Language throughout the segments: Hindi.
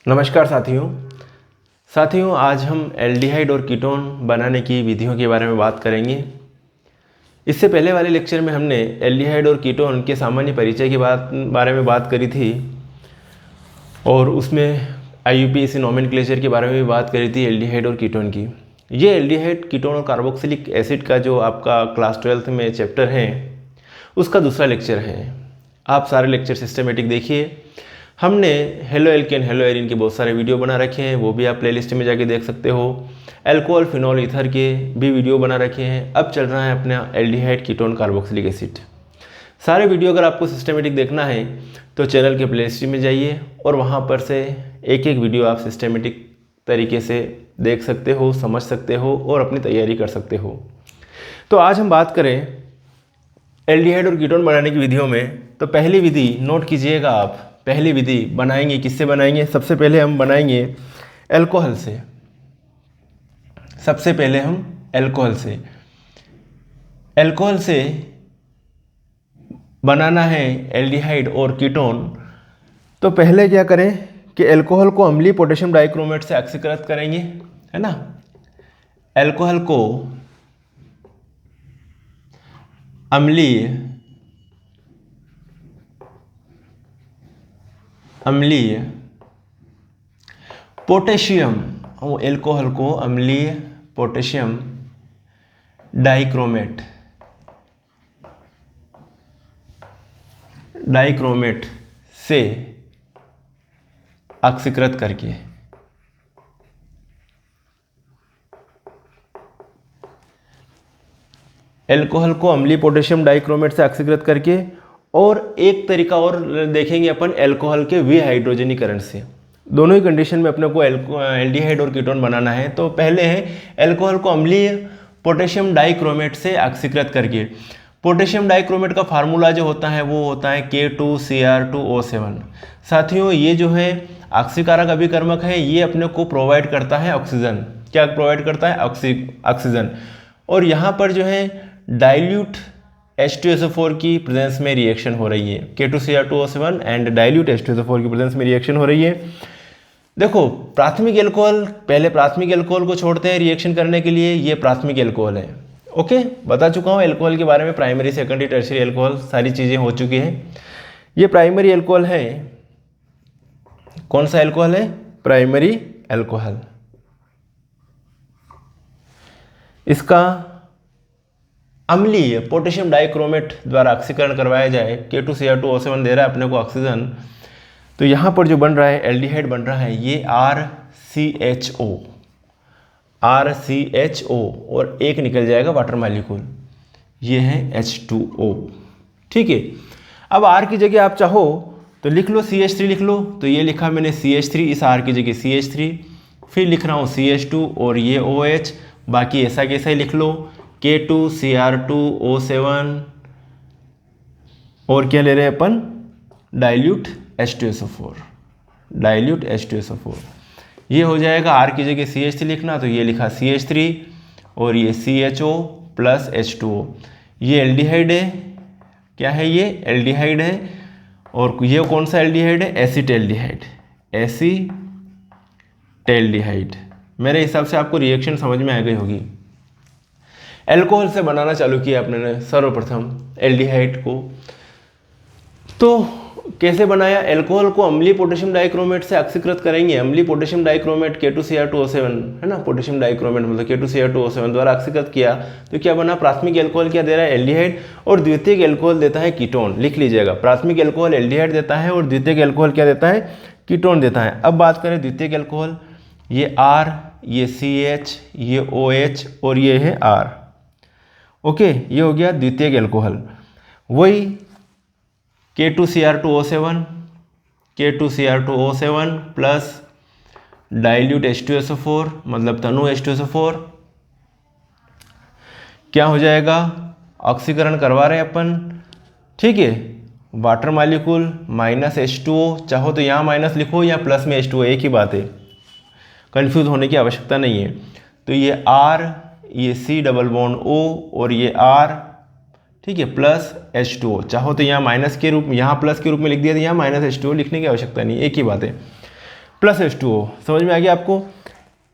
नमस्कार साथियों आज हम एल्डिहाइड और कीटोन बनाने की विधियों के बारे में बात करेंगे। इससे पहले वाले लेक्चर में हमने एल्डिहाइड और कीटोन के सामान्य परिचय के बारे में बात करी थी और उसमें IUPAC नोमेनक्लेचर के बारे में भी बात करी थी एल्डिहाइड और कीटोन की। ये एल्डिहाइड, कीटोन और कार्बोक्सिलिक एसिड का जो आपका क्लास 12th में चैप्टर है उसका दूसरा लेक्चर है। आप सारे लेक्चर सिस्टमेटिक देखिए। हमने हेलो एल्केन, हेलो एरिन के बहुत सारे वीडियो बना रखे हैं, वो भी आप प्लेलिस्ट में जाके देख सकते हो। अल्कोहल, फिनॉल, ईथर के भी वीडियो बना रखे हैं। अब चल रहा है अपना एल्डिहाइड, कीटोन, कार्बोक्सिलिक एसिड। सारे वीडियो अगर आपको सिस्टमेटिक देखना है तो चैनल के प्लेलिस्ट में जाइए और वहाँ पर से एक एक वीडियो आप सिस्टमेटिक तरीके से देख सकते हो, समझ सकते हो और अपनी तैयारी कर सकते हो। तो आज हम बात करें एल्डिहाइड और कीटोन बनाने की विधियों में। तो पहली विधि नोट कीजिएगा आप। पहली विधि बनाएंगे, किससे बनाएंगे? सबसे पहले हम बनाएंगे अल्कोहल से। सबसे पहले हम अल्कोहल से बनाना है एल्डिहाइड और कीटोन। तो पहले क्या करें कि अल्कोहल को अम्लीय पोटेशियम डाइक्रोमेट से ऑक्सीकृत करेंगे, है ना। अल्कोहल को अम्लीय पोटेशियम, अल्कोहल को अम्लीय पोटेशियम डाइक्रोमेट से ऑक्सीकृत करके अल्कोहल को अम्लीय पोटेशियम डाइक्रोमेट से ऑक्सीकृत करके और एक तरीका और देखेंगे अपन अल्कोहल के विहाइड्रोजनीकरण से। दोनों ही कंडीशन में अपने को एल्डिहाइड और कीटोन बनाना है। तो पहले है अल्कोहल को अम्लीय पोटेशियम डाइक्रोमेट से ऑक्सीकृत करके। पोटेशियम डाइक्रोमेट का फार्मूला जो होता है वो होता है K2Cr2O7। साथियों ये जो है ऑक्सीकारक अभिकर्मक है, ये अपने को प्रोवाइड करता है ऑक्सीजन। क्या प्रोवाइड करता है? ऑक्सीजन। और यहाँ पर जो है डाइल्यूट H2SO4 की प्रेजेंस में रिएक्शन हो रही है। K2Cr2O7 एंड डाइल्यूट H2SO4 की प्रेजेंस में रिएक्शन हो रही है। देखो प्राथमिक अल्कोहल, पहले प्राथमिक अल्कोहल को छोड़ते हैं रिएक्शन करने के लिए। ये प्राथमिक अल्कोहल है। ओके, बता चुका हूँ अल्कोहल के बारे में। प्राइमरी, सेकेंडरी, टर्शियरी अल्कोहल सारी चीज़ें हो चुकी हैं। ये प्राइमरी अल्कोहल है। कौन सा अल्कोहल है? Primary alcohol. इसका अम्लीय पोटेशियम डाइक्रोमेट द्वारा ऑक्सीकरण करवाया जाए। K2Cr2O7 दे रहा है अपने को ऑक्सीजन। तो यहाँ पर जो बन रहा है एल्डिहाइड बन रहा है ये RCHO और एक निकल जाएगा वाटर मॉलिक्यूल, ये है H2O। ठीक है। अब R की जगह आप चाहो तो लिख लो CH3 लिख लो। तो ये लिखा मैंने CH3, इस R की जगह CH3, फिर लिख रहा हूँ CH2 और ये OH। बाकी ऐसा कैसा ही लिख लो K2Cr2O7 और क्या ले रहे हैं अपन? Dilute H2SO4। ये हो जाएगा R की जगह CH3 लिखना, तो ये लिखा CH3 और ये CHO प्लस H2O। ये एल्डिहाइड है। क्या है ये? एल्डिहाइड है। और ये कौन सा एल्डिहाइड है? एसीटेल्डिहाइड। मेरे हिसाब से आपको रिएक्शन समझ में आ गई होगी। अल्कोहल से बनाना चालू किया अपने ने सर्वप्रथम एल्डिहाइड को। तो कैसे बनाया? अल्कोहल को अम्लीय पोटेशियम डाइक्रोमेट से ऑक्सीकृत करेंगे। अम्लीय पोटेशियम डाइक्रोमेट K2Cr2O7 है ना, पोटेशियम डाइक्रोमेट मतलब K2Cr2O7 द्वारा ऑक्सीकृत किया। तो क्या बना? प्राथमिक अल्कोहल क्या दे रहा है? एल्डिहाइड। और द्वितीयक अल्कोहल देता है कीटोन। लिख लीजिएगा, प्राथमिक अल्कोहल एल्डिहाइड देता है और द्वितीयक अल्कोहल क्या देता है? कीटोन देता है। अब बात करें द्वितीयक अल्कोहल, ये R, ये CH, ये OH और ये है R। ओके, ये हो गया द्वितीयक अल्कोहल। वही K2Cr2O7 प्लस डाइल्यूट H2SO4 मतलब तनु H2SO4। क्या हो जाएगा? ऑक्सीकरण करवा रहे हैं अपन। ठीक है। वाटर मॉलिक्यूल माइनस H2O, चाहो तो यहाँ माइनस लिखो या प्लस में H2O, एक ही बात है, कंफ्यूज होने की आवश्यकता नहीं है। तो ये R, ये C डबल बॉन्ड O और ये R, ठीक है, प्लस H2O। चाहो तो यहाँ माइनस के रूप में, यहाँ प्लस के रूप में लिख दिया, तो यहाँ माइनस H2O लिखने की आवश्यकता नहीं, एक ही बात है। प्लस H2O, समझ में आ गया आपको।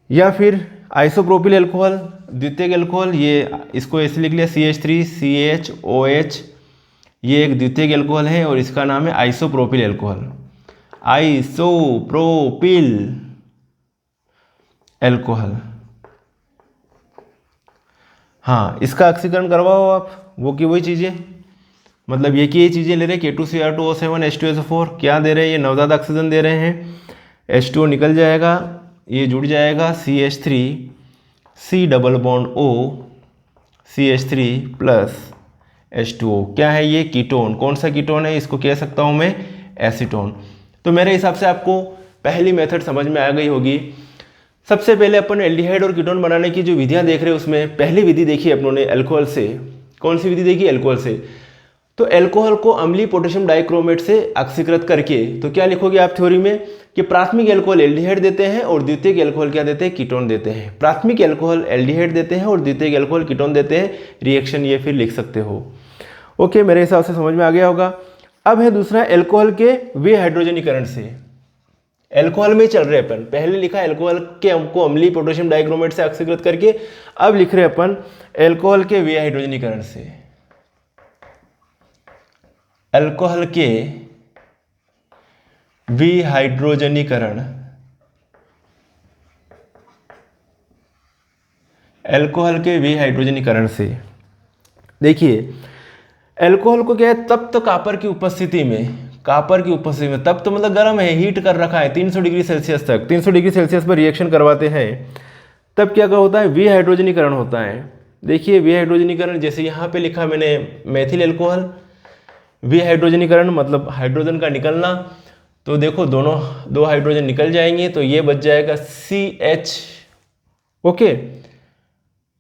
या फिर आइसोप्रोपिल एल्कोहल, द्वितीयक एल्कोहल, ये इसको ऐसे लिख लिया CH3CHOH, ये एक द्वितीयक एल्कोहल है और इसका नाम है आइसोप्रोपिल एल्कोहल, आइसोप्रोपिल एल्कोहल। हाँ, इसका ऑक्सीकरण करवाओ आप, वो की वही चीज़ें, मतलब ये की ये चीज़ें ले रहे हैं, K2Cr2O7 H2SO4, क्या दे रहे हैं, ये नवजात ऑक्सीजन दे रहे हैं, H2O निकल जाएगा, ये जुड़ जाएगा CH3 C double bond O CH3 plus H2O, क्या है ये, कीटोन। कौन सा कीटोन है, इसको कह सकता हूँ मैं एसीटोन। तो मेरे हिसाब से आपको पहली मेथड समझ में आ गई होगी। सबसे पहले अपन एल्डिहाइड और कीटोन बनाने की जो विधियां देख रहे हैं उसमें पहली विधि देखी अपनों ने अल्कोहल से। कौन सी विधि देखी, अल्कोहल से। तो अल्कोहल को अम्लीय पोटेशियम डाइक्रोमेट से ऑक्सीकृत करके, तो क्या लिखोगे आप थ्योरी में कि प्राथमिक अल्कोहल एल्डिहाइड देते हैं और द्वितीयक अल्कोहल क्या देते हैं, कीटोन देते हैं। प्राथमिक अल्कोहल एल्डिहाइड देते हैं और द्वितीयक अल्कोहल कीटोन देते हैं। रिएक्शन ये फिर लिख सकते हो। ओके, मेरे हिसाब से समझ में आ गया होगा। अब है दूसरा अल्कोहल के विहाइड्रोजनीकरण से। अल्कोहल में चल रहे अपन, पहले लिखा अल्कोहल के हमको अम्लीय पोटेशियम डाइक्रोमेट से ऑक्सीकृत करके, अब लिख रहे अपन अल्कोहल के विहाइड्रोजनीकरण से। अल्कोहल के विहाइड्रोजनीकरण, अल्कोहल के विहाइड्रोजनीकरण से देखिए, अल्कोहल को क्या है, तप्त कापर की उपस्थिति में, कापर की उपस्थिति में, तप्त मतलब गर्म है, हीट कर रखा है 300 डिग्री सेल्सियस तक, 300 डिग्री सेल्सियस पर रिएक्शन करवाते हैं, तब क्या होता है, विहाइड्रोजनीकरण होता है। देखिए विहाइड्रोजनीकरण, जैसे यहाँ पे लिखा मैंने मेथिल अल्कोहल, विहाइड्रोजनीकरण मतलब हाइड्रोजन का निकलना। तो देखो दोनों दो हाइड्रोजन निकल जाएंगे, तो ये बच जाएगा CH, ओके,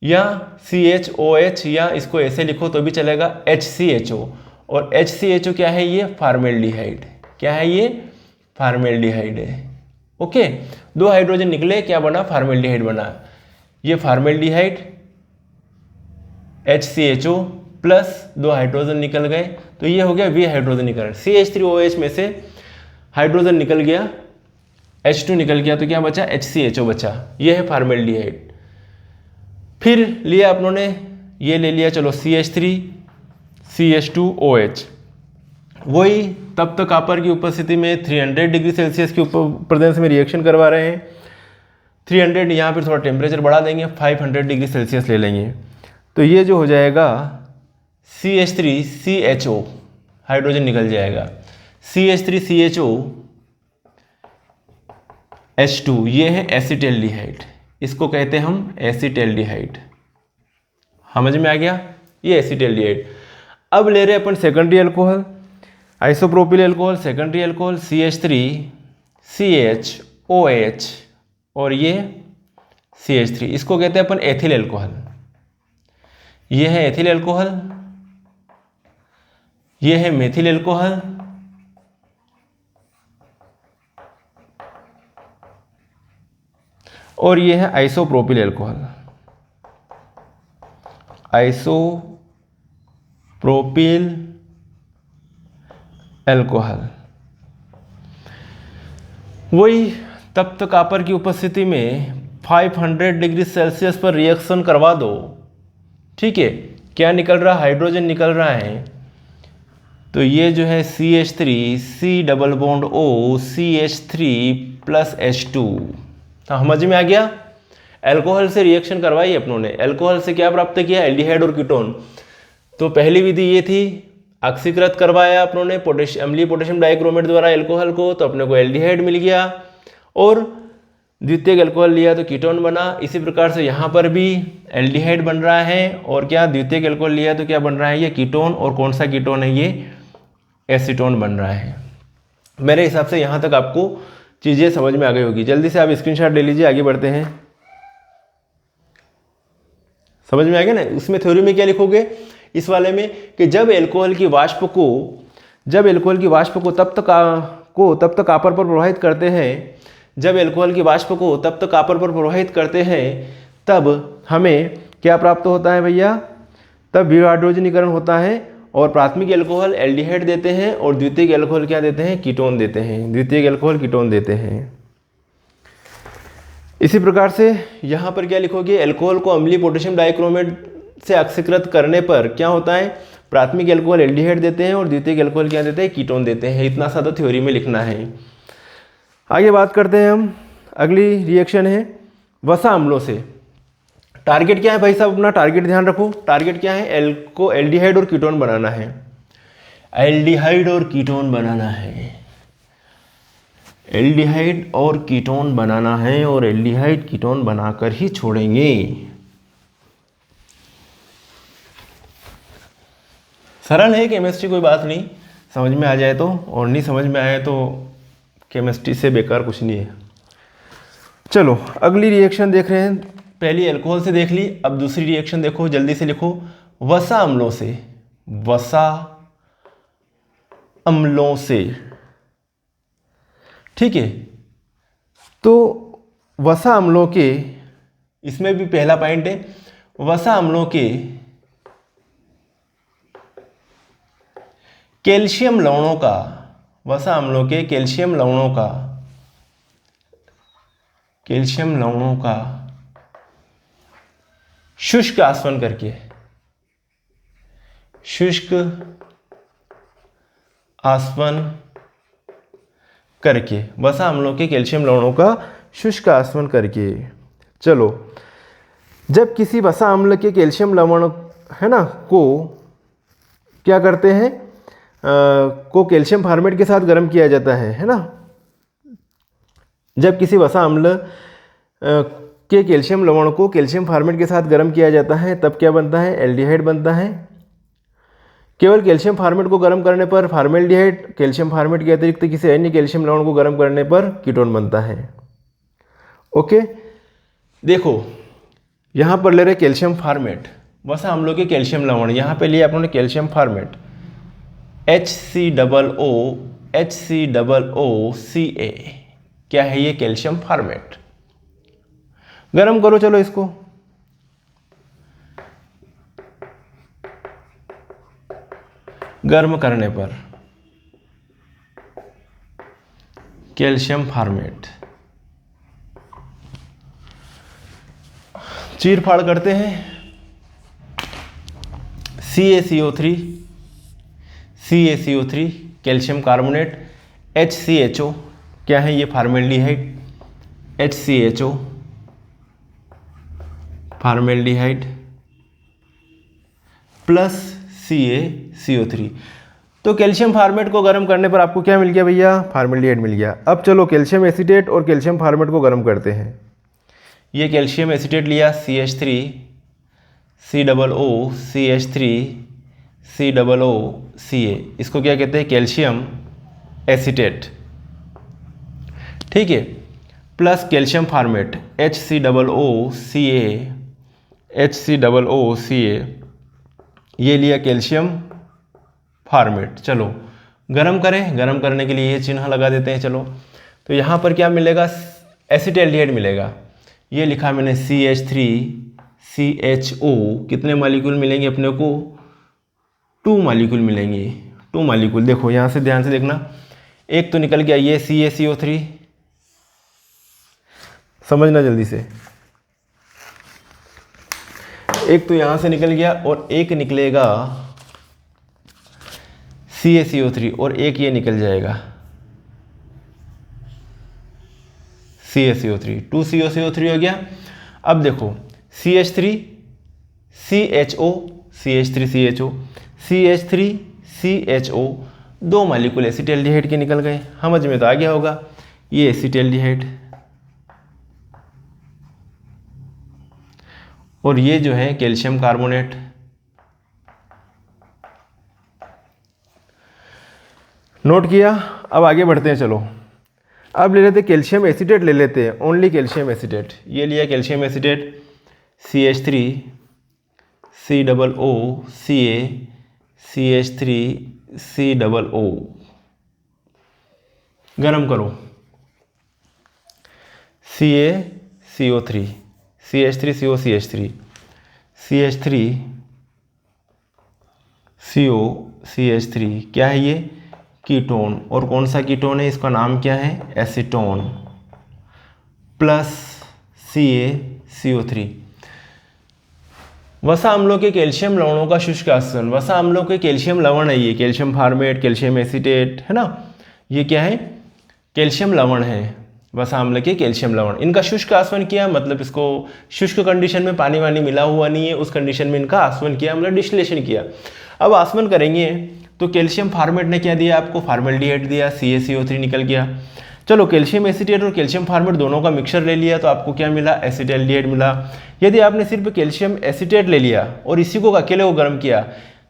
या CHOH, या इसको ऐसे लिखो तो भी चलेगा HCHO। और HCHO क्या है, ये फार्मेल्डिहाइड, क्या है ये, फार्मेल्डिहाइड है। ओके, दो हाइड्रोजन निकले, क्या बना, फार्मेल्डिहाइड बना। ये फार्मेल्डिहाइड HCHO प्लस दो हाइड्रोजन निकल गए, तो ये हो गया विहाइड्रोजनीकरण। CH3OH में से हाइड्रोजन निकल गया, H2 निकल गया, तो क्या बचा, HCHO बचा, ये है फार्मेल्डिहाइड। फिर लिया अपनों ने, ये ले लिया, चलो CH3 CH2OH, वही तब तक कापर की उपस्थिति में 300 डिग्री सेल्सियस के प्रेजेंस में रिएक्शन करवा रहे हैं। 300, यहाँ पर थोड़ा टेम्परेचर बढ़ा देंगे, 500 डिग्री सेल्सियस ले लेंगे, तो ये जो हो जाएगा CH3CHO, हाइड्रोजन निकल जाएगा, CH3CHO H2, ये है एसिटल्डिहाइड, इसको कहते हैं हम एसिटल्डिहाइड। समझ में आ गया, ये एसिटल्डिहाइड। अब ले रहे अपन secondary alcohol, isopropyl alcohol, secondary alcohol CH3CHOH और ये CH3, इसको कहते हैं अपन एथिल अल्कोहल। ये है एथिल अल्कोहल, ये है मेथिल अल्कोहल, और ये है आइसोप्रोपिल अल्कोहल, आइसोप्रोपिल अल्कोहल। वही तप्त कापर की उपस्थिति में 500 डिग्री सेल्सियस पर रिएक्शन करवा दो, ठीक है। क्या निकल रहा, हाइड्रोजन निकल रहा है, तो ये जो है CH3 C double bond O CH3 plus H2। समझ में आ गया, अल्कोहल से रिएक्शन करवाई अपनों ने। अल्कोहल से क्या प्राप्त किया, एल्डिहाइड और कीटोन। तो पहली विधि ये थी, ऑक्सीकृत करवाया अपनों ने अम्लीय पोटेशियम डाइक्रोमेट द्वारा अल्कोहल को, तो अपने को एल्डिहाइड मिल गया, और द्वितीयक अल्कोहल लिया तो कीटोन बना। इसी प्रकार से यहाँ पर भी एल्डिहाइड बन रहा है, और क्या द्वितीयक अल्कोहल लिया तो क्या बन रहा है, ये कीटोन, और कौन सा कीटोन है, ये एसीटोन बन रहा है। मेरे हिसाब से यहाँ तक आपको चीज़ें समझ में आ गई होगी। जल्दी से आप स्क्रीनशॉट ले लीजिए, आगे बढ़ते हैं। समझ में आ गया ना, उसमें थ्योरी में क्या लिखोगे इस वाले में, कि जब अल्कोहल की वाष्प को तप्त कापर पर प्रवाहित करते हैं, जब अल्कोहल की वाष्प को तप्त कापर पर प्रवाहित करते हैं, तब हमें क्या प्राप्त होता है भैया, तब विहाइड्रोजनीकरण होता है, और प्राथमिक अल्कोहल एल्डिहाइड देते हैं और द्वितीयक अल्कोहल क्या देते हैं, कीटोन देते हैं, द्वितीयक अल्कोहल कीटोन देते हैं। इसी प्रकार से यहाँ पर क्या लिखोगे, एल्कोहल को अम्लीय पोटेशियम डाइक्रोमेट से ऑक्सीकृत करने पर क्या होता है, प्राथमिक एल्कोहल एल्डिहाइड देते हैं और द्वितीयक एल्कोहल क्या देते हैं, कीटोन देते हैं। इतना सा तो थ्योरी में लिखना है। आगे बात करते हैं हम, अगली रिएक्शन है वसा अम्लों से। टारगेट क्या है भाई साहब, अपना टारगेट ध्यान रखो। टारगेट क्या है, एल्डिहाइड और कीटोन बनाना है। एल्डिहाइड और कीटोन बनाना है, एल्डिहाइड और कीटोन बनाना है, और एल्डिहाइड कीटोन बनाकर ही छोड़ेंगे। सरल है केमिस्ट्री, कोई बात नहीं, समझ में आ जाए तो, और नहीं समझ में आए तो केमिस्ट्री से बेकार कुछ नहीं है। चलो अगली रिएक्शन देख रहे हैं। पहली अल्कोहल से देख ली, अब दूसरी रिएक्शन देखो, जल्दी से लिखो, वसा अम्लों से। वसा अम्लों से, ठीक है। तो वसा अम्लों के, इसमें भी पहला पॉइंट है, वसा अम्लों के कैल्शियम लवणों का, वसा अम्लों के कैल्शियम लवणों का, कैल्शियम लवणों का शुष्क आसवन करके, शुष्क आसवन करके, वसा अम्लों के कैल्शियम लवणों का शुष्क आसवन करके। चलो, जब किसी वसा अम्ल के कैल्शियम लवण है ना को क्या करते हैं, को कैल्शियम फार्मेट के साथ गर्म किया जाता है ना। जब किसी वसा अम्ल के कैल्शियम लवण को कैल्शियम फार्मेट के साथ गर्म किया जाता है तब क्या बनता है, एल्डिहाइड बनता है। केवल कैल्शियम फार्मेट को गर्म करने पर फार्मेल्डिहाइड, कैल्शियम फार्मेट के अतिरिक्त किसी अन्य कैल्शियम लवण को गर्म करने पर कीटोन बनता है। ओके, देखो यहाँ पर ले रहे कैल्शियम फार्मेट, वसा अम्लों के कैल्शियम लवण, यहाँ पे लिया अपने कैल्शियम फार्मेट HCOOCA, क्या है ये, कैल्शियम फार्मेट। गरम करो चलो इसको, गर्म करने पर कैल्शियम फार्मेट, चीर फाड़ करते हैं, CaCO3, CaCO3 calcium carbonate, HCHO, क्या है ये, formaldehyde, HCHO formaldehyde plus CaCO3। तो कैल्शियम फार्मेट को गर्म करने पर आपको क्या मिल गया भैया, फार्मेल्डिहाइड मिल गया। अब चलो कैल्शियम एसीटेट और कैल्शियम फार्मेट को गर्म करते हैं। ये कैल्शियम एसीटेट लिया, CH3 COO CH3 COO Ca, इसको क्या कहते हैं, कैल्शियम एसीटेट, ठीक है, प्लस कैल्शियम फार्मेट HCOOCA, ये लिया कैल्शियम फार्मेट। चलो गरम करें, गरम करने के लिए ये चिन्ह लगा देते हैं। चलो तो यहाँ पर क्या मिलेगा, एसिटाल्डिहाइड मिलेगा, ये लिखा मैंने CH3CHO, कितने मॉलिक्यूल मिलेंगे अपने को, 2 मॉलिक्यूल मिलेंगे, 2 मॉलिक्यूल। देखो यहाँ से ध्यान से देखना, एक तो निकल गया ये CaCO3, समझना जल्दी से, एक तो यहाँ से निकल गया और एक निकलेगा CaCO3, और एक ये निकल जाएगा CaCO3, 2 CaCO3 हो गया। अब देखो CH3CHO, CH3CHO, CH3CHO, 2 molecule acetaldehyde के निकल गए, समझ में तो आ गया होगा, ये एसिटाल्डिहाइड और ये जो है कैल्शियम कार्बोनेट। नोट किया, अब आगे बढ़ते हैं। चलो अब ले लेते हैं कैल्शियम एसीटेट, ले लेते हैं ओनली कैल्शियम एसीटेट। ये लिया calcium acetate CH3 COO Ca CH3 COO, गरम करो, CaCO3 CH3CO CH3 CH3 CO CH3, क्या है ये, कीटोन। और कौन सा कीटोन है, इसका नाम क्या है, एसीटोन, प्लस CaCO3। वसा अम्लों के कैल्शियम लवणों का शुष्क आसवन, वसा अम्लों के कैल्शियम लवण है, ये कैल्शियम फार्मेट, कैल्शियम एसीटेट है ना, ये क्या है, कैल्शियम लवण है, वसा अम्ल के कैल्शियम लवण। इनका शुष्क आसवन किया, मतलब इसको शुष्क कंडीशन में पानी वानी मिला हुआ नहीं है, उस कंडीशन में इनका आसवन किया, मतलब डिस्टिलेशन किया। अब आसवन करेंगे तो कैल्शियम फार्मेट ने क्या दिया आपको, फार्मेल्डिहाइड दिया, CaCO3 निकल गया। चलो कैल्शियम एसीटेट और कैल्शियम फार्मेट दोनों का मिक्सचर ले लिया तो आपको क्या मिला, एसिटाल्डिहाइड मिला। यदि आपने सिर्फ कैल्शियम एसीटेट ले लिया और इसी को अकेले को गर्म किया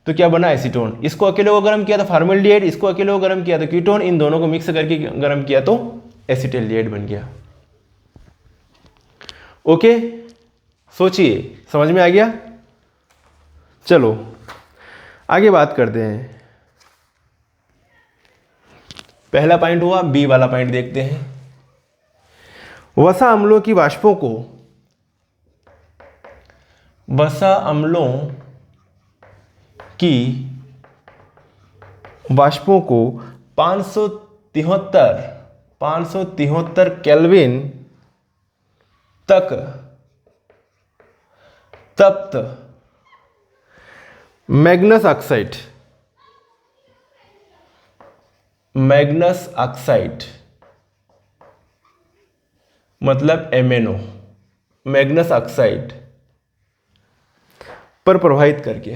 तो क्या बना, एसीटोन। इसको अकेले को गर्म किया तो फार्मेल्डिहाइड, इसको अकेले को गर्म किया तो कीटोन, इन दोनों को मिक्स करके गर्म किया तो एसिटाल्डिहाइड बन गया। ओके, सोचिए, समझ में आ गया। चलो आगे बात करते हैं। पहला पॉइंट हुआ, बी वाला पॉइंट देखते हैं। वसा अम्लों की वाष्पों को, वसा अम्लों की वाष्पों को 573 केल्विन तक तप्त मैग्नस ऑक्साइड मतलब MnO, मैग्नस ऑक्साइड पर प्रवाहित करके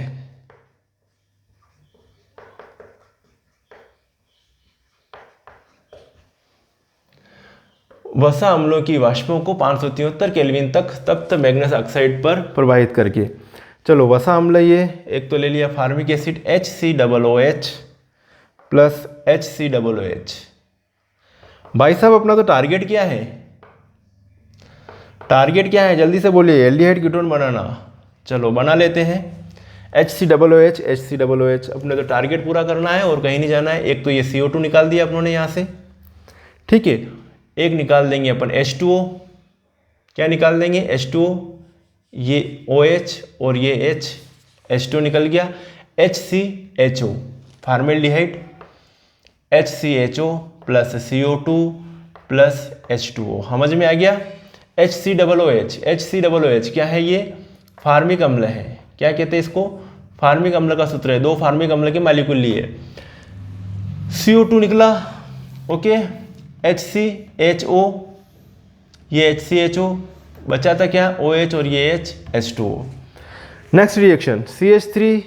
वसा अम्लों की वाष्पों को 573 केल्विन तक तप्त मैग्नस ऑक्साइड पर प्रवाहित करके। चलो वसा अम्ल, ये एक तो ले लिया formic acid HCOOH plus HCOOH। भाई साहब अपना तो टारगेट क्या है, टारगेट क्या है, जल्दी से बोलिए, एल्डिहाइड कीटोन बनाना। चलो बना लेते हैं, HCOOH अपने तो टारगेट पूरा करना है और कहीं नहीं जाना है। एक तो ये CO2 निकाल दिया अपनों ने यहाँ से, ठीक है। एक निकाल देंगे अपन H2O, क्या निकाल देंगे, H2O, ये OH और ये H, H2O निकल गया, HCHO formaldehyde, HCHO plus CO2 plus H2O, समझ में आ गया। HCOOH क्या है, ये फार्मिक अम्ल है, क्या कहते हैं इसको, फार्मिक अम्ल का सूत्र है, दो फार्मिक अम्ल के मॉलिक्यूल लिए। CO2 निकला, ओके, HCHO, ये HCHO, बचा था क्या, OH और ये H, H2O। Next reaction CH3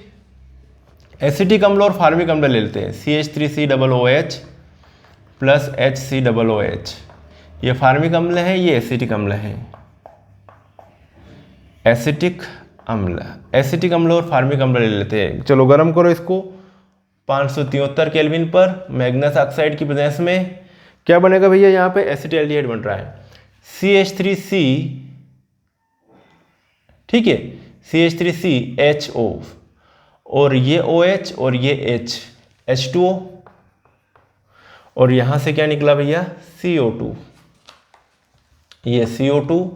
acetic अम्ल और फार्मिक अम्ल ले लेते हैं, CH3COOH प्लस HCOOH, ये फार्मिक अम्ल है, ये एसिटिक अम्ल है, एसिटिक अम्ल और फार्मिक अम्ल ले लेते हैं। चलो गर्म करो इसको 573 केल्विन पर मैग्नस ऑक्साइड की प्रेजेंस में, क्या बनेगा भैया, यहाँ पे एसिटाल्डिहाइड बन रहा है, CH3C, ठीक है, CH3CHO और ये OH और ये H, H2O, और यहाँ से क्या निकला भैया, CO2, ये CO2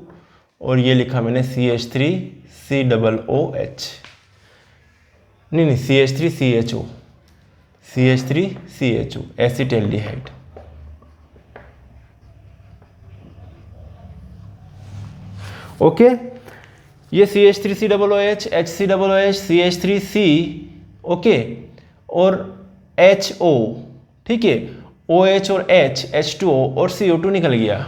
और ये लिखा मैंने CH3COOH, नहीं CH3CHO एसिटाल्डिहाइड। ओके, ये CH3COOH, HCOOH, CH3C, ओके, और HO, ठीक है, OH और H, H2O और CO2 निकल गया।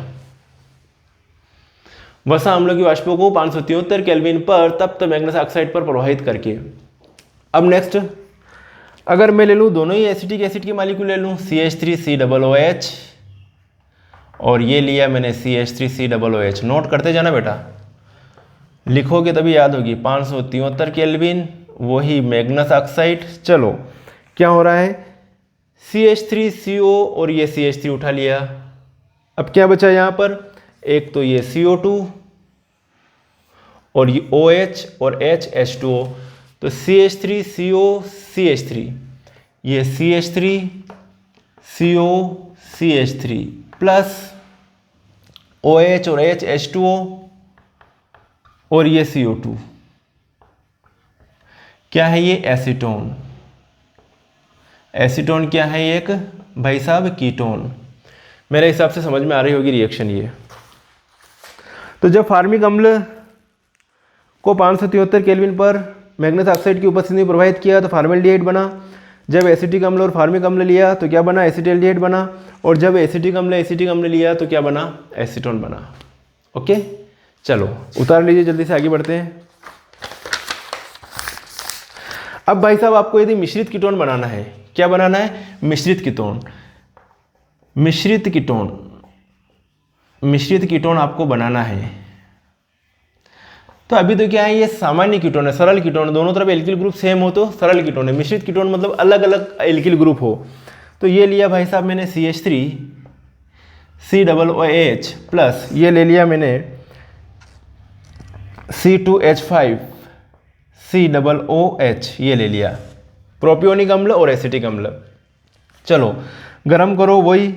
वसा अम्लों की वाष्पों को 573 केल्विन पर तप्त मैग्नस ऑक्साइड पर प्रवाहित करके। अब नेक्स्ट, अगर मैं ले लूँ दोनों ही एसिटिक एसिड की मॉलिक्यूल ले लूँ, CH3COOH और ये लिया मैंने CH3COOH, नोट करते जाना बेटा, लिखोगे तभी याद होगी, 573 केल्विन, वही मैग्नस ऑक्साइड। चलो क्या हो रहा है, CH3CO और ये CH3 उठा लिया, अब क्या बचा यहाँ पर, एक तो ये CO2 और ये OH और H, H2O, तो CH3CO CH3, ये CH3CO CH3 प्लस OH और H, H2O और ये CO2, क्या है ये, एसीटोन। एसीटोन क्या है, एक भाई साहब कीटोन। मेरे हिसाब से समझ में आ रही होगी रिएक्शन ये। तो जब फार्मिक अम्ल को 573 केल्विन पर मैग्नेस ऑक्साइड की उपस्थिति में प्रवाहित किया तो फॉर्मेल्डिहाइड बना। जब एसिटिक अम्ल और फार्मिक अम्ल लिया तो क्या बना, एसिटाल्डिहाइड बना। और जब एसिटिक अम्ल लिया तो क्या बना, एसीटोन बना। ओके, चलो उतार लीजिए, जल्दी से आगे बढ़ते हैं। अब भाई साहब आपको यदि मिश्रित कीटोन बनाना है, क्या बनाना है, मिश्रित कीटोन। मिश्रित कीटोन आपको बनाना है। तो अभी तो क्या है, ये सामान्य कीटोन है, सरल कीटोन, दोनों तरफ एल्किल ग्रुप सेम हो तो सरल कीटोन है। मिश्रित कीटोन मतलब अलग अलग एल्किल ग्रुप हो। तो ये लिया भाई साहब मैंने CH3 COOH प्लस ये ले लिया मैंने C2H5 COOH, ये ले लिया, प्रोपियोनिक अम्ल और एसिटिक अम्ल। चलो गरम करो, वही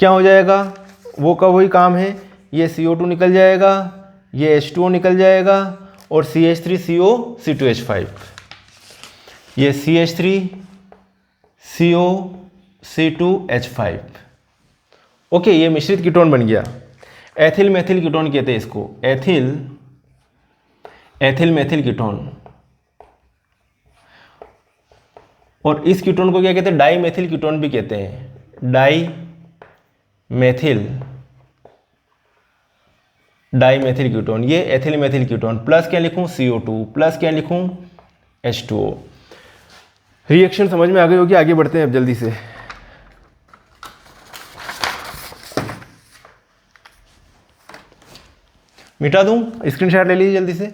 क्या हो जाएगा, वो का वही काम है। ये CO2 निकल जाएगा, ये H2O निकल जाएगा और CH3CO C2H5, ये CH3CO C2H5। ओके, ये मिश्रित कीटोन बन गया। एथिल मेथिल कीटोन कहते हैं इसको, एथिल मेथिल कीटोन। और इस कीटोन को क्या कहते हैं, डाई मेथिल कीटोन भी कहते हैं, डाई मेथिल कीटोन। ये एथिल मेथिल कीटोन। प्लस क्या लिखूं, CO2, प्लस क्या लिखूं, H2O। रिएक्शन समझ में आ गई होगी, आगे बढ़ते हैं अब जल्दी से। मिटा दूं, स्क्रीनशॉट ले लीजिए जल्दी से।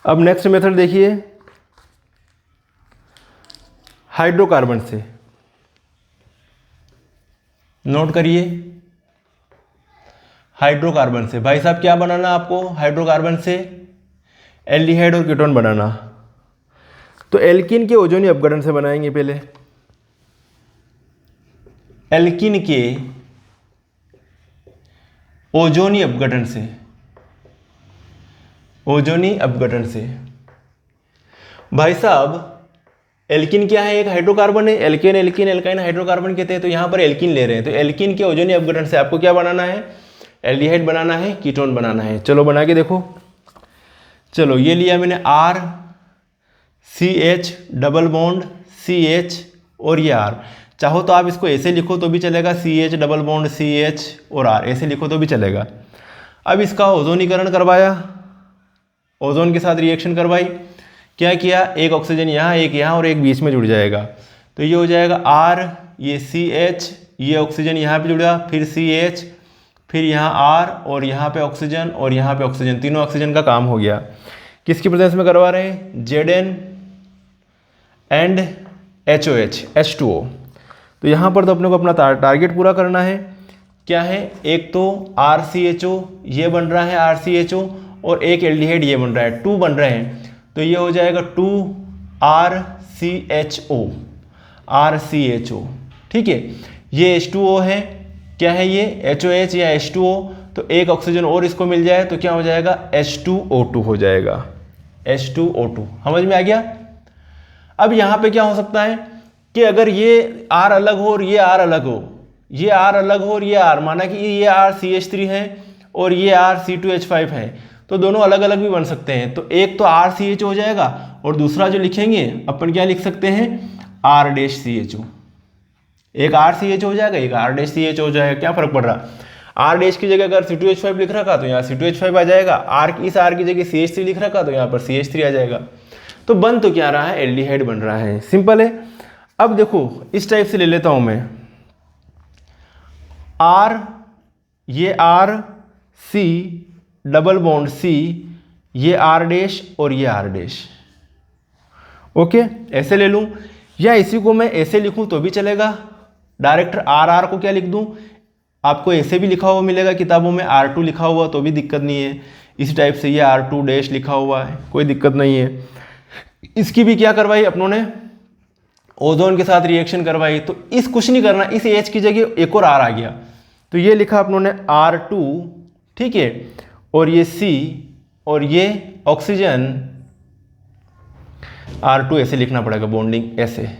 अब नेक्स्ट मेथड देखिए, हाइड्रोकार्बन से। नोट करिए, हाइड्रोकार्बन से भाई साहब क्या बनाना आपको, हाइड्रोकार्बन से एल्डिहाइड और कीटोन बनाना। तो एल्कीन के ओजोनी अपघटन से बनाएंगे पहले। एल्कीन के ओजोनी अपघटन से, ओजोनी अपघटन से। भाई साहब एल्कीन क्या है, एक हाइड्रोकार्बन है, एल्केन एल्कीन एल्काइन हाइड्रोकार्बन कहते हैं। तो यहाँ पर एल्कीन ले रहे हैं, तो एल्कीन के ओजोनी अपघटन से आपको क्या बनाना है, एल्डिहाइड बनाना है, कीटोन बनाना है। चलो बना के देखो। चलो ये लिया मैंने R CH double bond CH और ये R। चाहो तो आप इसको ऐसे लिखो तो भी चलेगा, CH डबल बॉन्ड CH और R, ऐसे लिखो तो भी चलेगा। अब इसका ओजोनीकरण करवाया, ओजोन के साथ रिएक्शन करवाई। क्या किया, एक ऑक्सीजन यहाँ, एक यहाँ और एक बीच में जुड़ जाएगा। तो ये हो जाएगा R, ये CH, ये ऑक्सीजन यहाँ पे जुड़ा, फिर CH, फिर यहाँ R और यहाँ पे ऑक्सीजन और यहाँ पे ऑक्सीजन, तीनों ऑक्सीजन का काम हो गया। किसकी प्रेजेंस में करवा रहे हैं, Zn एंड HOH H2O। तो यहाँ पर तो अपने को अपना टारगेट पूरा करना है। क्या है, एक तो RCHO ये बन रहा है, RCHO, और एक एल्डिहाइड ये बन रहा है, 2 बन रहे हैं। तो ये हो जाएगा 2RCHO, ठीक है। ये H2O है, क्या है ये, HOH या H2O। तो एक ऑक्सीजन और इसको मिल जाए तो क्या हो जाएगा, H2O2 हो जाएगा, H2O2। समझ में आ गया। अब यहाँ पे क्या हो सकता है कि अगर ये R अलग हो और ये R अलग हो, ये R अलग हो और ये R, माना कि ये R CH3 है और ये R C2H5 है, तो दोनों अलग अलग भी बन सकते हैं। तो एक तो RCH हो जाएगा और दूसरा जो लिखेंगे अपन क्या लिख सकते हैं, R-CHO। एक RCH हो जाएगा, एक R-CH हो जाएगा, क्या फर्क पड़ रहा। R- की जगह अगर C2H5 लिख रखा तो यहाँ C2H5 आ जाएगा, इस R की जगह CH3 लिख रखा तो यहाँ पर CH3 आ जाएगा। तो बन तो क्या रहा है, एल्डिहाइड बन रहा है, सिंपल है। अब देखो इस टाइप से ले लेता हूं मैं, R, ये R C double bond C, ये R डैश और ये R डैश। ओके, ऐसे ले लूँ या इसी को मैं ऐसे लिखूँ तो भी चलेगा। डायरेक्ट RR को क्या लिख दूँ, आपको ऐसे भी लिखा हुआ मिलेगा किताबों में, R2 लिखा हुआ तो भी दिक्कत नहीं है। इसी टाइप से ये R2 डैश लिखा हुआ है, कोई दिक्कत नहीं है। इसकी भी क्या करवाई अपनों ने, ओजोन के साथ रिएक्शन करवाई। तो इस कुछ नहीं करना, इस H की जगह एक और R आ गया, तो ये लिखा अपनों ने R2, ठीक है, और ये C और ये ऑक्सीजन R2 ऐसे लिखना पड़ेगा, बॉन्डिंग ऐसे, है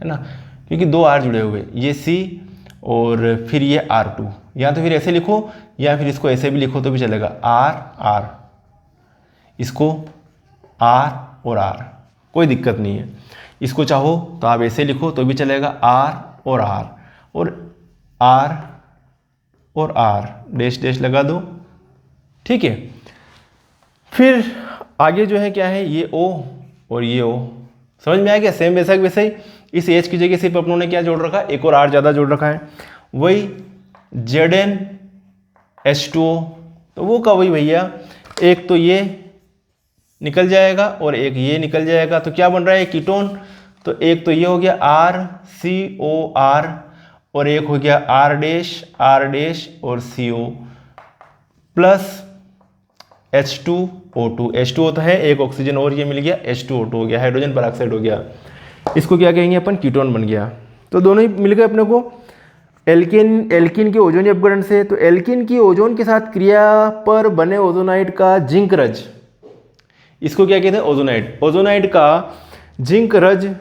ना, क्योंकि दो R जुड़े हुए, ये C और फिर ये R2, या तो फिर ऐसे लिखो या फिर इसको ऐसे भी लिखो तो भी चलेगा, R R, इसको R और R, कोई दिक्कत नहीं है। इसको चाहो तो आप ऐसे लिखो तो भी चलेगा, R और R, और R और R डैश डैश लगा दो, ठीक है। फिर आगे जो है क्या है, ये O और ये O, समझ में आ गया। सेम वैसा वैसे ही इस H की जगह सिर्फ अपनों ने क्या जोड़ रखा है, एक और R ज़्यादा जोड़ रखा है, वही ZnH2O। तो वो का वही भैया, एक तो ये निकल जाएगा और एक ये निकल जाएगा, तो क्या बन रहा है कीटोन। तो एक तो ये हो गया RCOR और एक हो गया R डैश और CO प्लस H2O2। H2O तो है, एक ऑक्सीजन और ये मिल गया, H2O2 हो गया, हाइड्रोजन परऑक्साइड हो गया। इसको क्या कहेंगे अपन, कीटोन बन गया। तो दोनों ही मिल गए अपने को एल्किन के ओजोनी अपघटन से। तो एल्किन की ओजोन के साथ क्रिया पर बने ओजोनाइड का जिंक रज, इसको क्या कहते हैं, ओजोनाइड। ओजोनाइड का जिंक रज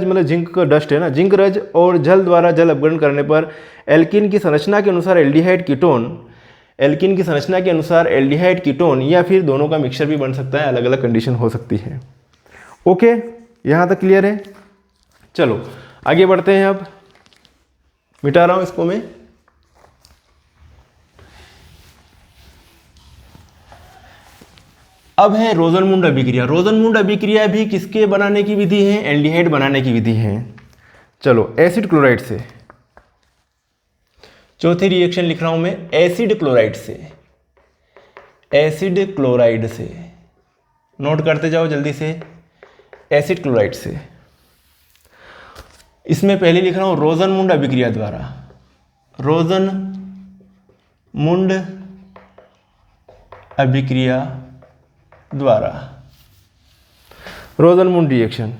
मतलब जिंक का डस्ट है ना, जिंक रज और जल द्वारा जल अपघटन करने पर एल्किन की संरचना के अनुसार एल्डिहाइड कीटोन, या फिर दोनों का मिक्सचर भी बन सकता है, अलग अलग कंडीशन हो सकती है। ओके, यहाँ तक क्लियर है। चलो आगे बढ़ते हैं। अब मिटा रहा हूँ इसको मैं। अब है रोजनमुंड अभिक्रिया। रोजनमुंड अभिक्रिया भी किसके बनाने की विधि है, एल्डिहाइड बनाने की विधि है। चलो एसिड क्लोराइड से, चौथी रिएक्शन लिख रहा हूं मैं, एसिड क्लोराइड से नोट करते जाओ जल्दी से, एसिड क्लोराइड से। इसमें पहले लिख रहा हूं रोजनमुंड अभिक्रिया द्वारा, रोजनमुंड अभिक्रिया द्वारा, रोजनमुंड रिएक्शन।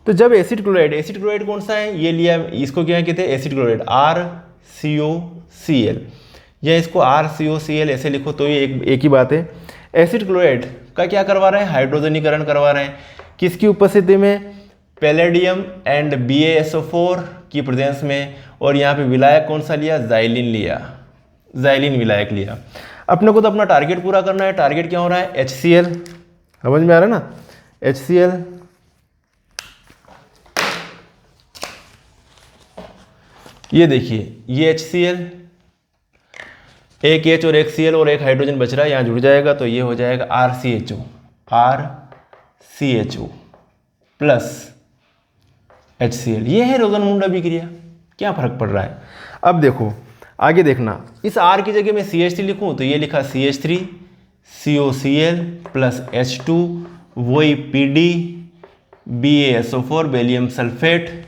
तो जब एसिड क्लोराइड कौन सा है, ये लिया, इसको क्या कहते हैं, एसिड क्लोराइड RCOCl, या इसको RCOCl ऐसे लिखो तो ये एक ही बात है। एसिड क्लोराइड का क्या करवा रहे हैं, हाइड्रोजनीकरण करवा रहे हैं। किसकी उपस्थिति में, पैलेडियम एंड BaSO4 की प्रेजेंस में। और यहाँ पे विलायक कौन सा लिया, जाइलिन विलायक लिया। अपने को तो अपना टारगेट पूरा करना है। टारगेट क्या हो रहा है, HCl, समझ में आ रहा है ना, HCl। ये देखिए, ये HCl, एक H और एक Cl और एक हाइड्रोजन बच रहा है, यहाँ जुड़ जाएगा तो ये हो जाएगा RCHO प्लस HCl। ये है रोजनमुंड अभिक्रिया। क्या फर्क पड़ रहा है, अब देखो आगे देखना। इस R की जगह मैं CH3 लिखूं तो ये लिखा CH3 COCl प्लस H2, वही PD BaSO4 बेरिलियम सल्फेट,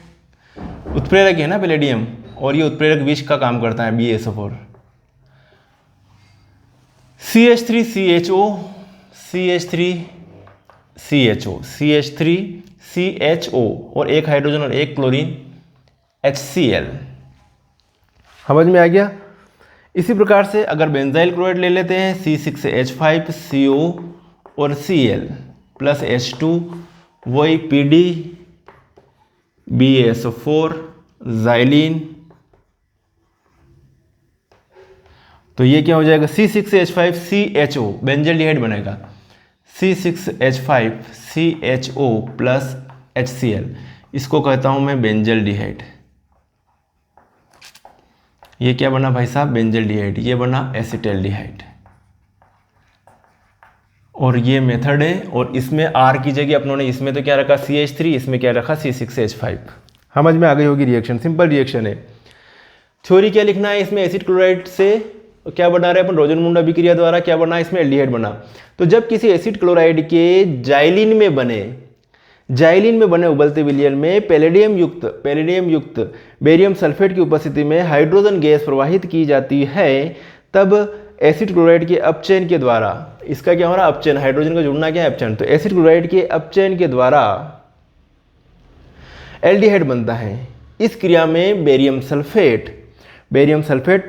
उत्प्रेरक है ना पैलेडियम, और ये उत्प्रेरक विष का काम करता है BaSO4। CH3 CHO और एक हाइड्रोजन और एक क्लोरीन HCl। समझ में आ गया। इसी प्रकार से अगर बेंजाइल क्लोराइड ले लेते हैं, C6H5CO और Cl प्लस H2, वही PD BaSO4 जाइलिन, तो ये क्या हो जाएगा, C6H5CHO बेंजल्डिहाइड बनेगा, C6H5CHO प्लस HCl, इसको कहता हूं मैं बेंजल्डिहाइड। ये क्या बना भाई साहब, बेंजल्डिहाइड। ये बना एसिटल्डिहाइड। और ये मेथड है, और इसमें R की जगह अपनों ने इसमें तो क्या रखा, CH3, इसमें क्या रखा, C6H5। समझ में आ गई होगी रिएक्शन, सिंपल रिएक्शन है। थ्योरी क्या लिखना है इसमें, एसिड क्लोराइड से क्या बना रहे हैं अपन, रोजन-मुंडा अभिक्रिया द्वारा क्या बना, इसमें एल्डिहाइड बना। तो जब किसी एसिड क्लोराइड के जाइलिन में बने उबलते विलयन में पैलेडियम युक्त बेरियम सल्फेट की उपस्थिति में हाइड्रोजन गैस प्रवाहित की जाती है, तब एसिड क्लोराइड के अपचयन के द्वारा, इसका क्या हो रहा है, अपचयन, हाइड्रोजन का जुड़ना क्या है, अपचयन, तो एसिड क्लोराइड के अपचयन के द्वारा एल्डिहाइड बनता है। इस क्रिया में बेरियम सल्फेट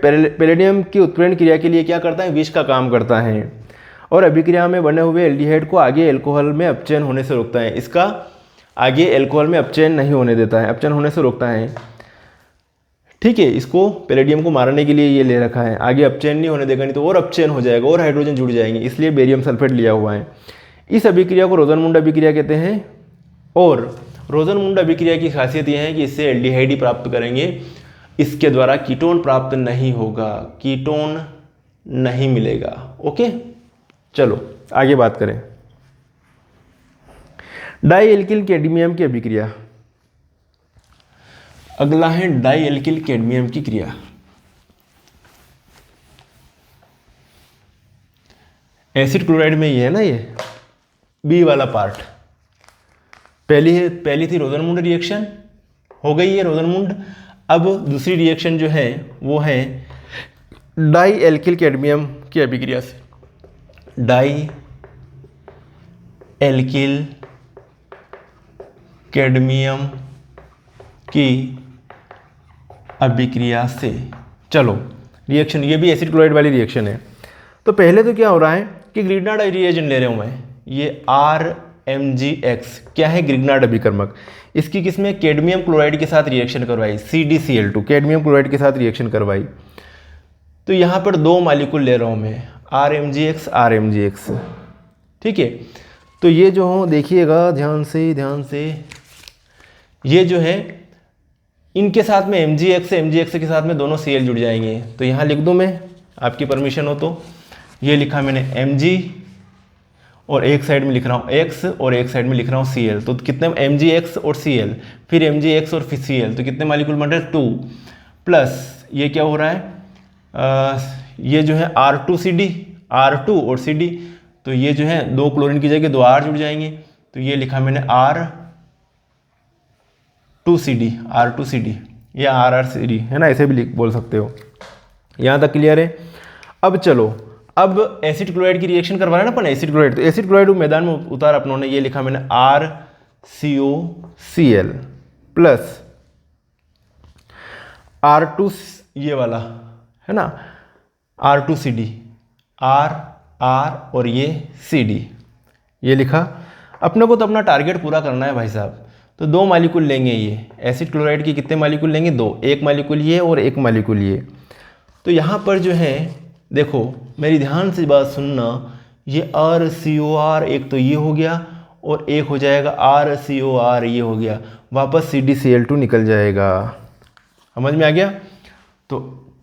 पैलेडियम की उत्प्रेरण क्रिया के लिए क्या करता है, विष का काम करता है, और अभिक्रिया में बने हुए एल्डिहाइड को आगे एल्कोहल में अपचयन होने से रोकता है। इसका आगे एल्कोहल में अपचयन नहीं होने देता है, अपचयन होने से रोकता है। ठीक है, इसको पैलेडियम को मारने के लिए ये ले रखा है, आगे अपचयन नहीं होने देगा, नहीं तो और अपचयन हो जाएगा और हाइड्रोजन जुड़ जाएंगे, इसलिए बेरियम सल्फेट लिया हुआ है। इस अभिक्रिया को रोजन-मुंडा अभिक्रिया कहते हैं, और रोजन-मुंडा अभिक्रिया की खासियत यह है कि इससे एल्डिहाइड ही प्राप्त करेंगे, इसके द्वारा कीटोन प्राप्त नहीं होगा, कीटोन नहीं मिलेगा। ओके, चलो आगे बात करें। डाई एल्किल कैडमियम की अभिक्रिया, अगला है डाई एल्किल कैडमियम की क्रिया। एसिड क्लोराइड में ये है ना, ये बी वाला पार्ट, पहली थी रोजन-मुंड रिएक्शन, हो गई है रोजन-मुंड। अब दूसरी रिएक्शन जो है वो है डाई एल्किल कैडमियम की अभिक्रिया से, डाई एल्किल कैडमियम की अभिक्रिया से। चलो रिएक्शन, ये भी एसिड क्लोराइड वाली रिएक्शन है। तो पहले तो क्या हो रहा है कि ग्रिग्नार्ड रिएजेंट ले रहा हूँ मैं, ये RMgX क्या है, ग्रिग्नार्ड अभिकर्मक, इसकी किसमें, कैडमियम क्लोराइड के साथ रिएक्शन करवाई, CdCl2 कैडमियम क्लोराइड के साथ रिएक्शन करवाई। तो यहाँ पर दो मॉलिक्यूल ले रहा हूँ मैं, RMgX। ठीक है, तो ये जो हो देखिएगा ध्यान से, ये जो है इनके साथ में MgX के साथ में दोनों Cl जुड़ जाएंगे। तो यहाँ लिख दूँ मैं, आपकी परमिशन हो तो, ये लिखा मैंने Mg, और एक साइड में लिख रहा हूँ X, और एक साइड में लिख रहा हूँ Cl। तो कितने, MgX और Cl, फिर MgX और फिर Cl, तो कितने मॉलिक्यूल बन रहे हैं, 2, प्लस ये क्या हो रहा है, ये जो है R2CD, R2 और CD, तो ये जो है दो क्लोरीन की जगह दो R जुड़ जाएंगे, तो ये लिखा मैंने R2CD या RRCD है ना, ऐसे भी बोल सकते हो। यहाँ तक क्लियर है। अब चलो, अब एसिड क्लोराइड की रिएक्शन करवा रहे हैं ना अपन, एसिड क्लोराइड, तो एसिड क्लोराइड मैदान में उतार अपनों ने, ये लिखा मैंने RCOCl प्लस R2, ये वाला है ना, R2CD, R और ये CD, ये लिखा। अपने को तो अपना टारगेट पूरा करना है भाई साहब, तो दो मॉलिक्यूल लेंगे, ये एसिड क्लोराइड की कितने मॉलिक्यूल लेंगे, दो, एक मॉलिक्यूल ये और एक मॉलिक्यूल ये। तो यहाँ पर जो है देखो, मेरी ध्यान से बात सुनना, ये RCOR एक तो ये हो गया, और एक हो जाएगा RCOR, ये हो गया, वापस CdCl2 निकल जाएगा। समझ में आ गया? तो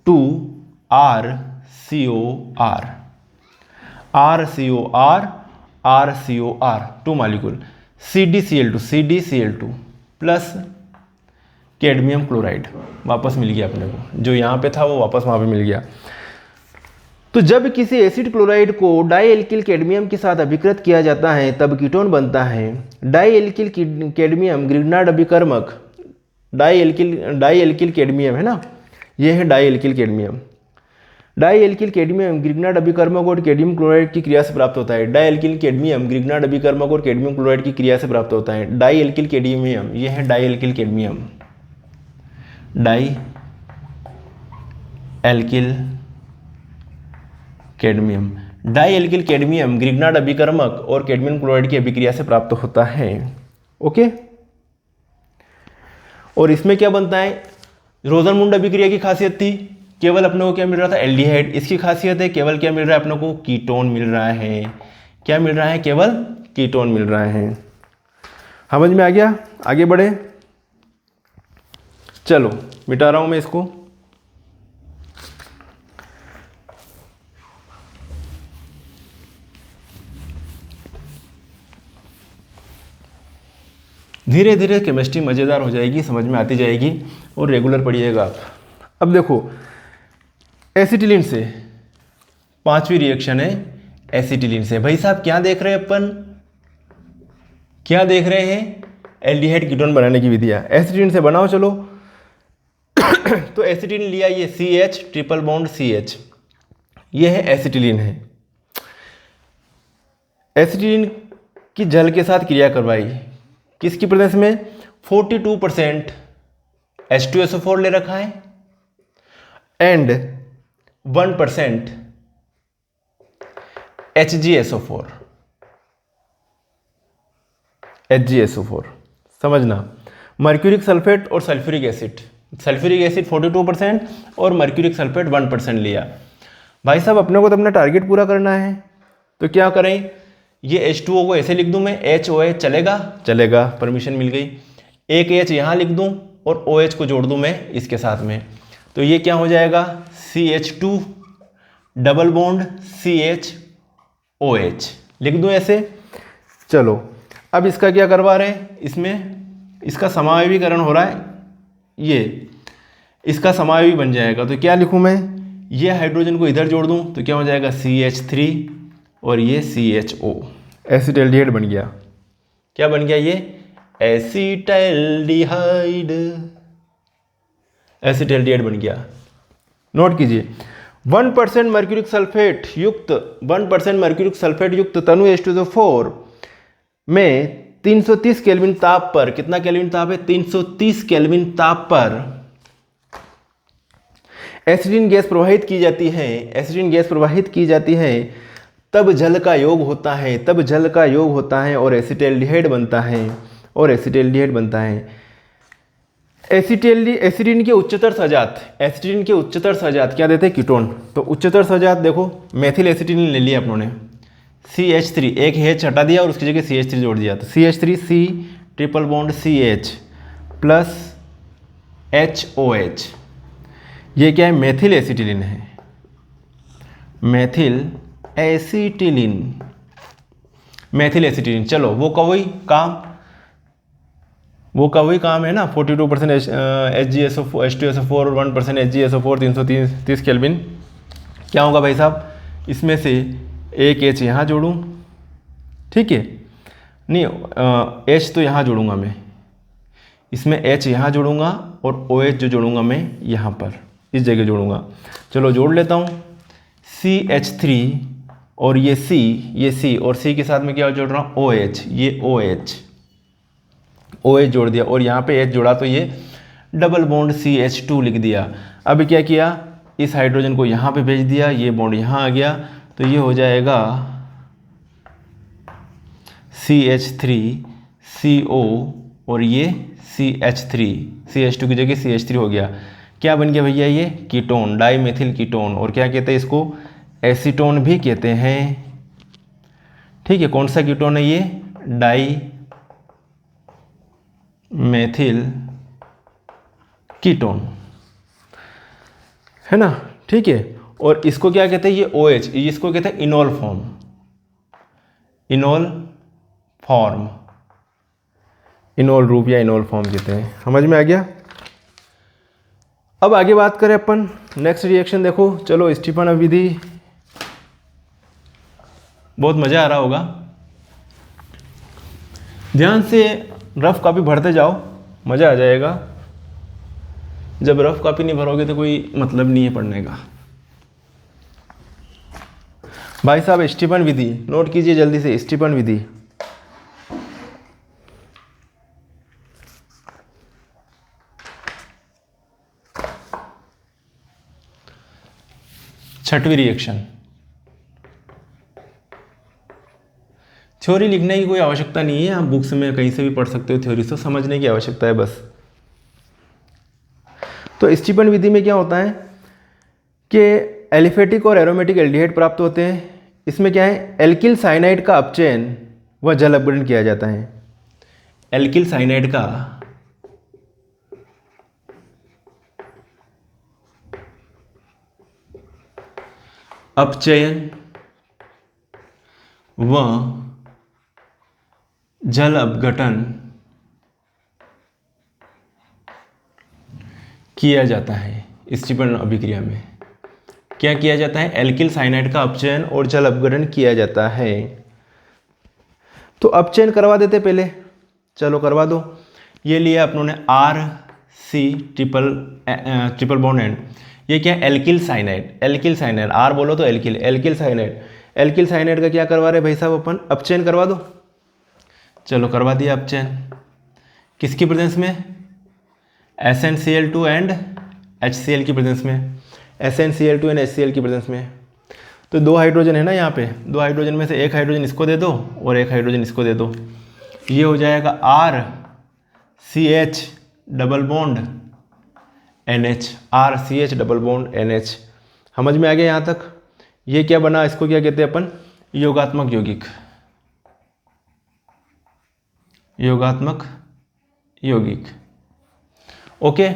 2RCOR 2 molecule, CdCl2 plus cadmium chloride वापस मिल गया अपने को, जो यहाँ पे था वो वापस वहाँ पे मिल गया। तो जब किसी एसिड क्लोराइड को डाई एल्किल कैडमियम के साथ अभिकृत किया जाता है तब कीटोन बनता है। डाई एल्किल कैडमियम ग्रिग्नार्ड अभिकर्मक, डाई एल्किल कैडमियम है ना, ये है dialkyl cadmium. Dialkyl cadmium Grignard अभिकर्मक और कैडमियम क्लोराइड की क्रिया से प्राप्त होता है। डाई एल्किल कैडमियम ग्रिग्नार्ड अभिकर्मक और कैडमियम क्लोराइड की क्रिया से प्राप्त होता है। डाई एल्किल कैडमियम, ये है dialkyl cadmium, dialkyl cadmium. Dialkyl cadmium Grignard अभिकर्मक और कैडमियम क्लोराइड की अभिक्रिया से प्राप्त होता है। ओके, और इसमें क्या बनता है, रोजन-मुंड अभिक्रिया की खासियत थी, केवल अपने को क्या मिल रहा था, एल्डिहाइड। इसकी खासियत है केवल क्या मिल रहा है अपने को, कीटोन मिल रहा है। क्या मिल रहा है, केवल कीटोन मिल रहा है। समझ में आ गया? आगे बढ़े, चलो मिटा रहा हूं मैं इसको। धीरे धीरे केमिस्ट्री मज़ेदार हो जाएगी, समझ में आती जाएगी और रेगुलर पढ़िएगा आप। अब देखो, एसिटिलीन से 5वीं रिएक्शन है एसिटिलीन से। भाई साहब क्या देख रहे हैं अपन, क्या देख रहे हैं, एल्डिहाइड कीटोन बनाने की विधियाँ। एसिटिलीन से बनाओ चलो। तो एसिटिलीन लिया, ये CH ट्रिपल बॉन्ड CH, ये है एसिटिलीन है। एसिटिलीन की जल के साथ क्रिया करवाई, किसकी प्रेजेंस में, 42% H2SO4 ले रखा है एंड 1% HgSO4। HgSO4 समझना, मर्क्यूरिक सल्फेट और सल्फ्यूरिक एसिड। सल्फ्यूरिक एसिड 42% और मर्क्यूरिक सल्फेट 1% लिया। भाई साहब अपने को तो अपना टारगेट पूरा करना है, तो क्या करें, ये H2O को ऐसे लिख दूं मैं, HOH चलेगा, चलेगा, परमिशन मिल गई। एक H यहाँ लिख दूं और OH को जोड़ दूं मैं इसके साथ में, तो ये क्या हो जाएगा, CH2 डबल बॉन्ड CHOH लिख दूं ऐसे। चलो अब इसका क्या करवा रहे हैं, इसमें इसका समावयवीकरण हो रहा है, ये इसका समावयवी बन जाएगा। तो क्या लिखूं मैं, ये हाइड्रोजन को इधर जोड़ दूं तो क्या हो जाएगा CH3 और ये CHO, एसिटैल्डिहाइड बन गया। क्या बन गया, ये एसिटैल्डिहाइड, एसिटैल्डिहाइड बन गया। नोट कीजिए, 1% मर्क्यूरिक सल्फेट युक्त 1% मर्क्यूरिक सल्फेट युक्त तनु H2SO4 में 330 केल्विन ताप पर, कितना केल्विन ताप है, 330 केल्विन ताप पर एसिटिलीन गैस प्रवाहित की जाती है। एसिटिलीन गैस प्रवाहित की जाती है, तब जल का योग होता है, तब जल का योग होता है और एसिटैल्डिहाइड बनता है, और एसिटैल्डिहाइड बनता है। एसिटिलीन के उच्चतर सजात, एसिटिलीन के उच्चतर सजात क्या देते हैं, कीटोन। तो उच्चतर सजात देखो, मेथिल एसिटिलीन ले लिया अपनों ने, CH3 एक H हटा दिया और उसकी जगह CH3 जोड़ दिया, तो CH3 C triple bond CH plus HOH, ये क्या है, मेथिल एसिटिलीन है, मेथिल एसिटिलीन, मेथिल एसिटिलीन। चलो वो का वही काम, वो का वही काम है ना, 42% HgSO4 H2SO4 और 1% HgSO4, 330 केल्विन। क्या होगा भाई साहब, इसमें से एक H यहाँ जोड़ूँ, ठीक है, नहीं H तो यहाँ जोड़ूंगा मैं, इसमें H यहाँ जोड़ूंगा और OH जो जोड़ूंगा मैं यहाँ पर इस जगह जोड़ूंगा। चलो जोड़ लेता हूँ, CH3 और ये C और C के साथ में क्या जोड़ रहा हूँ, OH, ये OH जोड़ दिया और यहाँ पे H जोड़ा तो ये डबल बॉन्ड CH2 लिख दिया। अब क्या किया, इस हाइड्रोजन को यहाँ पे भेज दिया, ये बॉन्ड यहाँ आ गया, तो ये हो जाएगा CH3CO और ये CH2 की जगह CH3 हो गया। क्या बन गया भैया, ये कीटोन, डाई मेथिल कीटोन, और क्या कहते हैं इसको, एसीटोन भी कहते हैं। ठीक है, कौन सा कीटोन है ये, डाई मेथिल कीटोन, है ना, ठीक है। और इसको क्या कहते हैं, ये OH, इसको कहते हैं enol form, enol form, enol रूप या इनोल फॉर्म कहते हैं। समझ में आ गया। अब आगे बात करें अपन, नेक्स्ट रिएक्शन देखो, चलो स्टीफन विधि, बहुत मज़ा आ रहा होगा, ध्यान से रफ कॉपी भरते जाओ, मज़ा आ जाएगा। जब रफ कॉपी नहीं भरोगे तो कोई मतलब नहीं है पढ़ने का। भाई साहब स्टीफन विधि नोट कीजिए जल्दी से, स्टीफन विधि, छठवीं रिएक्शन। थ्योरी लिखने की कोई आवश्यकता नहीं है, आप बुक्स में कहीं से भी पढ़ सकते हो, थ्योरी से समझने की आवश्यकता है बस। तो स्टीफन विधि में क्या होता है कि एलिफेटिक और एरोमेटिक एल्डिहाइड प्राप्त होते हैं। इसमें क्या है, एल्किल साइनाइड का अपचयन व जल अपघटन किया जाता है। एल्किल साइनाइड का अपचयन व जल अपघटन किया जाता है स्टीफन अभिक्रिया में। क्या किया जाता है, एल्किल साइनाइड का अपचयन और जल अपघटन किया जाता है। तो अपचयन करवा देते पहले, चलो करवा दो। ये लिया अपनों ने RC ट्रिपल बॉन्ड एंड, ये क्या है, alkyl cyanide, alkyl cyanide, R बोलो तो alkyl, alkyl cyanide, alkyl cyanide का क्या करवा रहे भाई साहब अपन, अपचयन करवा दो। चलो करवा दिया अपचयन, किसकी प्रेजेंस में, SnCl2 एंड HCl की प्रेजेंस में, SnCl2 एंड HCl की प्रेजेंस में। तो 2 हाइड्रोजन है ना यहाँ पे, 2 हाइड्रोजन में से एक हाइड्रोजन इसको दे दो और एक हाइड्रोजन इसको दे दो, ये हो जाएगा RCH double bond NH, RCH double bond NH। समझ में आ गया यहाँ तक। ये क्या बना, इसको क्या कहते हैं अपन, योगात्मक यौगिक, योगात्मक यौगिक। ओके,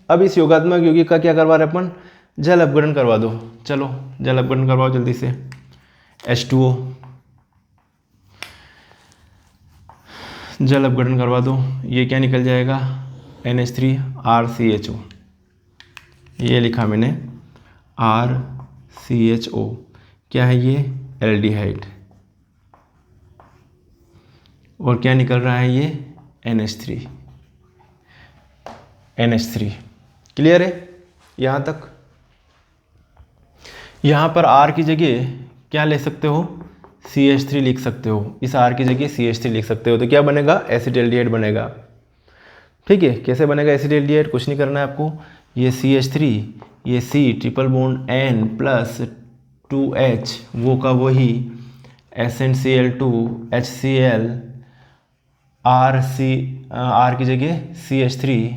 अब इस योगात्मक यौगिक का क्या करवा रहे अपन, जल अपघटन करवा दो। चलो जल अपघटन करवाओ जल्दी से, H2O, जल अपघटन करवा दो। ये क्या निकल जाएगा, NH3RCHO, ये लिखा मैंने RCHO, क्या है ये, एल्डिहाइड, और क्या निकल रहा है ये, NH3। क्लियर है यहाँ तक। यहाँ पर R की जगह क्या ले सकते हो, CH3 लिख सकते हो, इस R की जगह CH3 लिख सकते हो, तो क्या बनेगा, एसिटाल्डिहाइड बनेगा। ठीक है, कैसे बनेगा एसिटाल्डिहाइड, कुछ नहीं करना है आपको, ये CH3, ये C triple bond N plus 2H, वो का वही SnCl2 HCl, R की जगह CH3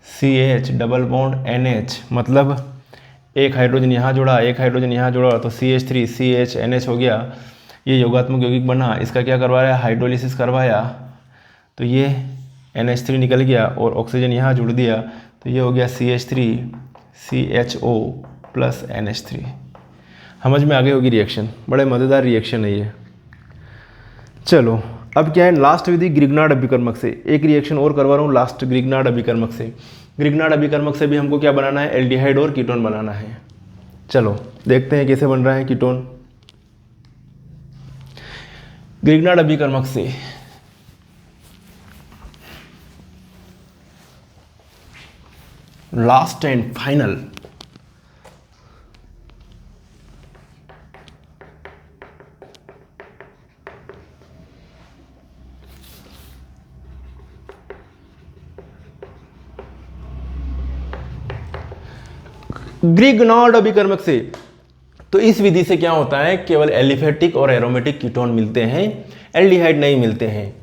CH double bond NH, मतलब एक हाइड्रोजन यहाँ जुड़ा, एक हाइड्रोजन यहाँ जुड़ा, तो CH3 CH NH हो गया। ये योगात्मक यौगिक बना, इसका क्या करवाया, हाइड्रोलिसिस करवाया, तो ये NH3 निकल गया और ऑक्सीजन यहाँ जुड़ दिया, तो ये हो गया CH3 CHO प्लस NH3। समझ में आ गई होगी रिएक्शन, बड़े मज़ेदार रिएक्शन है ये। चलो अब क्या है, लास्ट विधि ग्रिग्नार्ड अभिकर्मक से, एक रिएक्शन और करवा रहा हूँ लास्ट ग्रिग्नार्ड अभिकर्मक से। ग्रिग्नार्ड अभिकर्मक से भी हमको क्या बनाना है, एल्डिहाइड और कीटोन बनाना है। चलो देखते हैं कैसे बन रहा है कीटोन। ग्रिग्नार्ड अभिकर्मक से लास्ट एंड फाइनल, ग्रिग्नार्ड अभिकर्मक से। तो इस विधि से क्या होता है, केवल एलिफेटिक और एरोमेटिक कीटोन मिलते हैं, एल्डिहाइड नहीं मिलते हैं।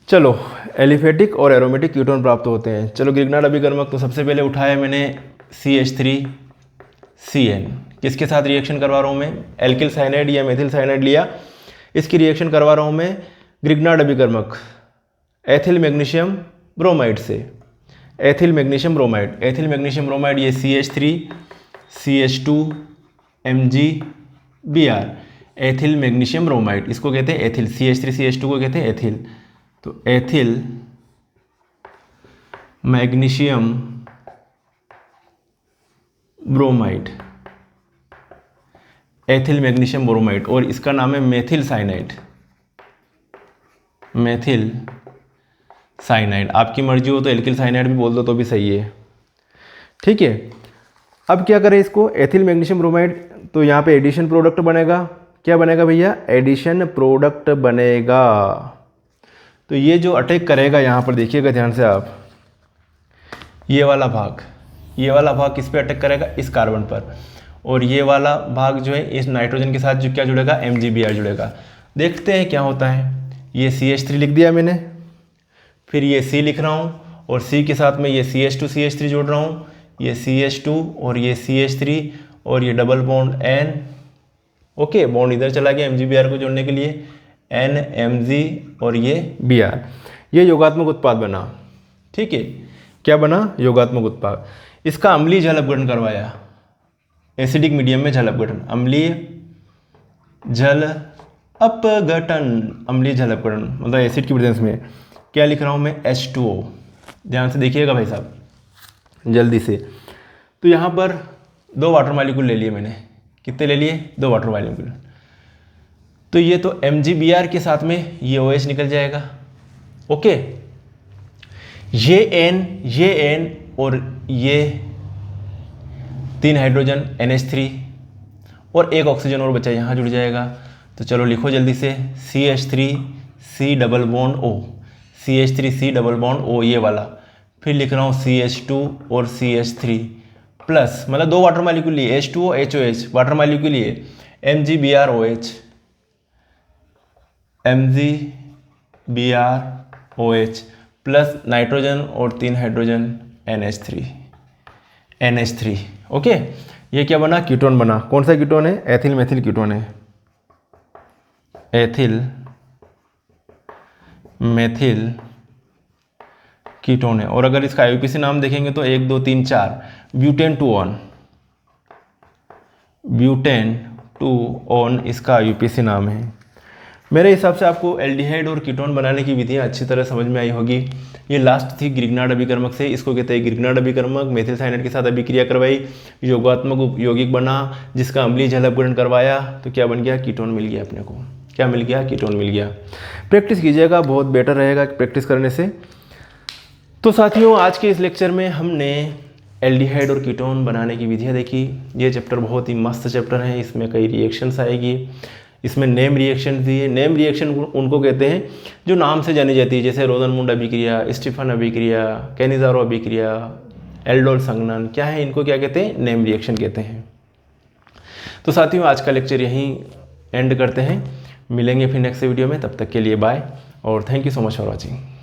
चलो एलिफेटिक और एरोमेटिक कीटोन प्राप्त होते हैं। चलो ग्रिग्नार्ड अभिकर्मक, तो सबसे पहले उठाया मैंने CH3CN, किसके साथ रिएक्शन करवा रहा हूँ मैं, एल्किल साइनाइड या मेथिल साइनाइड लिया, इसकी रिएक्शन करवा रहा हूँ मैं ग्रिग्नार्ड अभिकर्मक एथिल मैग्नीशियम ब्रोमाइड से, ethyl magnesium bromide, ethyl magnesium bromide, ये CH3 CH2 MgBr, ethyl magnesium bromide, इसको कहते हैं एथिल, CH3 CH2 को कहते हैं एथिल। तो ethyl magnesium bromide, ethyl magnesium bromide, और इसका नाम है मेथिल साइनाइड, मेथिल साइनाइड। आपकी मर्जी हो तो एल्किल साइनाइड भी बोल दो तो भी सही है। ठीक है, अब क्या करें इसको, एथिल मैग्नीशियम ब्रोमाइड, तो यहाँ पे एडिशन प्रोडक्ट बनेगा, क्या बनेगा भैया, एडिशन प्रोडक्ट बनेगा। तो ये जो अटैक करेगा यहाँ पर देखिएगा ध्यान से आप, ये वाला भाग, ये वाला भाग किस पे अटैक करेगा, इस कार्बन पर, और ये वाला भाग जो है इस नाइट्रोजन के साथ जो क्या जुड़ेगा, MgBr जुड़ेगा। देखते हैं क्या होता है। ये CH3 लिख दिया मैंने, फिर ये C लिख रहा हूँ और C के साथ में ये CH2 जोड़ रहा हूँ, ये CH2 और ये CH3 और ये double bond N, okay, bond इधर चला गया MgBr को जोड़ने के लिए, NMg और ये Br, ये योगात्मक उत्पाद बना। ठीक है, क्या बना, योगात्मक उत्पाद। इसका अम्लीय जल अपघटन करवाया, एसिडिक मीडियम में जल अपघटन, अम्लीय जल अपघटन, अम्लीय जल अपघटन मतलब एसिड की प्रेजेंस में। क्या लिख रहा हूँ मैं, H2O, ध्यान से देखिएगा भाई साहब जल्दी से। तो यहाँ पर 2 वाटर मॉलिक्यूल ले लिए मैंने। कितने ले लिए? 2 वाटर मॉलिक्यूल। तो ये तो MgBr के साथ में ये OH निकल जाएगा। ओके, ये N और ये 3 हाइड्रोजन NH3 और 1 ऑक्सीजन और बचा, यहाँ जुड़ जाएगा। तो चलो लिखो जल्दी से, CH3 C double bond O, CH3 C double bond O ये वाला। फिर लिख रहा हूँ CH2 और CH3 प्लस, मतलब 2 वाटर मॉलिक्यूल लिए, H2O HOH वाटर मॉलिक्यूल लिए, MgBr OH, MgBr OH plus nitrogen और 3 हाइड्रोजन NH3। ओके, ये क्या बना? कीटोन बना। कौन सा कीटोन है? एथिल मेथिल कीटोन है, एथिल मेथिल कीटोन है। और अगर इसका IUPAC नाम देखेंगे तो 1 2 3 4 ब्यूटेन 2 ऑन इसका IUPAC नाम है। मेरे हिसाब से आपको एल्डिहाइड और कीटोन बनाने की विधियाँ अच्छी तरह समझ में आई होगी। ये लास्ट थी ग्रिग्नार्ड अभिकर्मक से, इसको कहते हैं ग्रिग्नार्ड अभिकर्मक। मेथिल साइनाइड के साथ अभिक्रिया करवाई, योगात्मक यौगिक बना, जिसका अम्लीय जल अपघटन करवाया, तो क्या बन गया? कीटोन मिल गया अपने को। क्या मिल गया? कीटोन मिल गया। प्रैक्टिस कीजिएगा, बहुत बेटर रहेगा प्रैक्टिस करने से। तो साथियों, आज के इस लेक्चर में हमने एल्डिहाइड और कीटोन बनाने की विधियाँ देखी। ये चैप्टर बहुत ही मस्त चैप्टर है, इसमें कई रिएक्शंस आएगी। इसमें नेम रिएक्शन दिए। नेम रिएक्शन उनको कहते हैं जो नाम से जानी जाती है, जैसे रोजनमुंड अभिक्रिया, स्टीफन अभिक्रिया, कैनिज़ारो अभिक्रिया, एल्डोल संघनन। क्या है? इनको क्या कहते हैं? नेम रिएक्शन कहते हैं। तो साथियों, आज का लेक्चर यहीं एंड करते हैं। मिलेंगे फिर नेक्स्ट वीडियो में, तब तक के लिए बाय और thank you so much for watching.